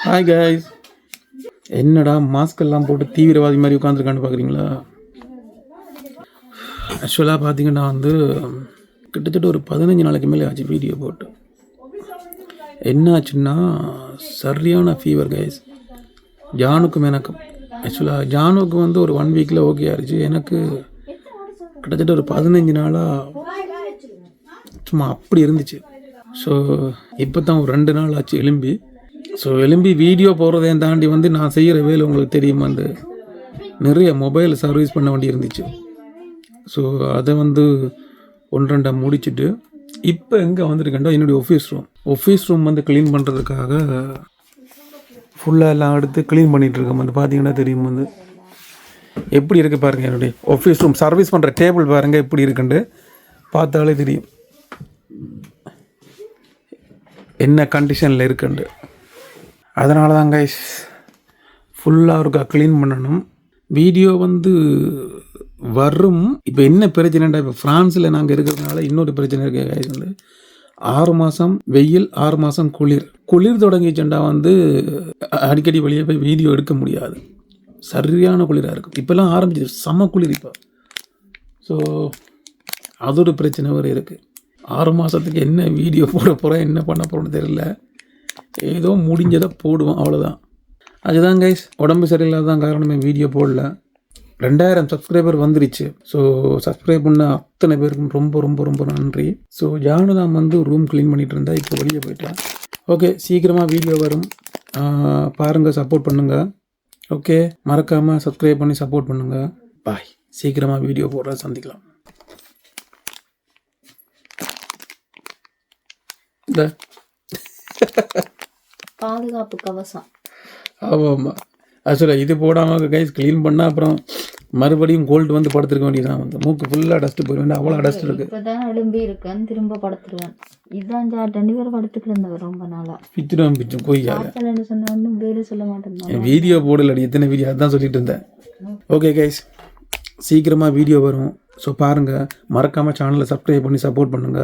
Hi guys, என்னடா mask எல்லாம் போட்டு தீவிரவாதி மாதிரி உட்காந்துருக்கான்னு பார்க்குறீங்களா? ஆக்சுவலாக பார்த்தீங்கன்னா கிட்டத்தட்ட ஒரு 15 நாளைக்கு மேலே ஆச்சு வீடியோ போட்டு. என்ன ஆச்சுன்னா சரியான ஃபீவர் கைஸ். ஜானுக்கும் எனக்கும் ஆக்சுவலாக ஜானுக்கு ஒரு 1 வீக்கில் ஓகே ஆயிடுச்சு. எனக்கு கிட்டத்தட்ட ஒரு 15 நாளாக சும்மா அப்படி இருந்துச்சு. ஸோ இப்போ தான் ஒரு 2 நாள் ஆச்சு எலும்பி வீடியோ போடுறதையும் தாண்டி நான் செய்கிற வேலை உங்களுக்கு தெரியுமா, நிறைய மொபைல் சர்வீஸ் பண்ண வேண்டி இருந்துச்சு. ஸோ அதை 1-2 முடிச்சுட்டு இப்போ எங்கே வந்துருக்கேன்டா என்னுடைய ஆஃபீஸ் ரூம் க்ளீன் பண்ணுறதுக்காக ஃபுல்லாக எல்லாம் எடுத்து க்ளீன் பண்ணிகிட்ருக்கேன். பார்த்தீங்கன்னா தெரியும் எப்படி இருக்குது பாருங்கள். என்னுடைய ஆஃபீஸ் ரூம் சர்வீஸ் பண்ணுற டேபிள் பாருங்கள் எப்படி இருக்குண்டு பார்த்தாலே தெரியும் என்ன கண்டிஷனில் இருக்குண்டு. அதனால தான் கைஸ் ஃபுல்லாக இருக்கா க்ளீன் பண்ணணும். வீடியோ வரும். இப்போ என்ன பிரச்சனைண்டா, இப்போ ஃப்ரான்ஸில் நாங்கள் இருக்கிறதுனால இன்னொரு பிரச்சனை இருக்குது கைஸ். 6 மாதம் வெயில், 6 மாதம் குளிர் தொடங்கிச்சுண்டா அடிக்கடி வெளியே போய் வீடியோ எடுக்க முடியாது. சரியான குளிராக இருக்கும். இப்போல்லாம் ஆரம்பிச்சிது செம்ம குளிர் இப்போ. ஸோ அது ஒரு பிரச்சனை வேறு இருக்குது. 6 மாதத்துக்கு என்ன வீடியோ போட போகிறேன், என்ன பண்ண போகிறோன்னு தெரியல. ஏதோ முடிஞ்சதை போடுவோம், அவ்வளோதான். அதுதான் கைஸ், உடம்பு சரியில்லாதான் காரணமே வீடியோ போடல. 2000 சப்ஸ்கிரைபர் வந்துருச்சு. ஸோ சப்ஸ்கிரைப் பண்ண அத்தனை பேருக்கும் ரொம்ப ரொம்ப ரொம்ப நன்றி. ஸோ ஜானு தான் ரூம் க்ளீன் பண்ணிகிட்டு இருந்தா, இப்போ வெளியே போயிட்டேன். ஓகே, சீக்கிரமாக வீடியோ வரும், பாருங்கள், சப்போர்ட் பண்ணுங்கள். ஓகே, மறக்காமல் சப்ஸ்கிரைப் பண்ணி சப்போர்ட் பண்ணுங்கள். பாய். சீக்கிரமாக வீடியோ போடுற சந்திக்கலாம். பாதுகாப்பு கவசம். ஆமாம், ஆக்சுவலாக இது போடாமல் கைஸ் க்ளீன் பண்ணால் அப்புறம் மறுபடியும் கோல்டு படுத்துருக்க வேண்டியதான். மூக்கு ஃபுல்லாக டஸ்ட்டு போயிட வேண்டிய அவ்வளோ டஸ்ட் இருக்குது. இப்போ தான் எலும்பி இருக்கேன், திரும்ப படுத்துருவேன். இதுதான் 2 பேரும் படுத்துக்கிட்டு ரொம்ப நாளாக பிச்சுடும் கோய்க்காக சொன்ன ஒன்றும் வேலை சொல்ல மாட்டேன். வீடியோ போடலடி, எத்தனை வீடியோ அதுதான் சொல்லிட்டு இருந்தேன். ஓகே கைஸ், சீக்கிரமாக வீடியோ வரும். ஸோ பாருங்கள், மறக்காமல் சேனலை சப்ஸ்கிரைப் பண்ணி சப்போர்ட் பண்ணுங்கள்.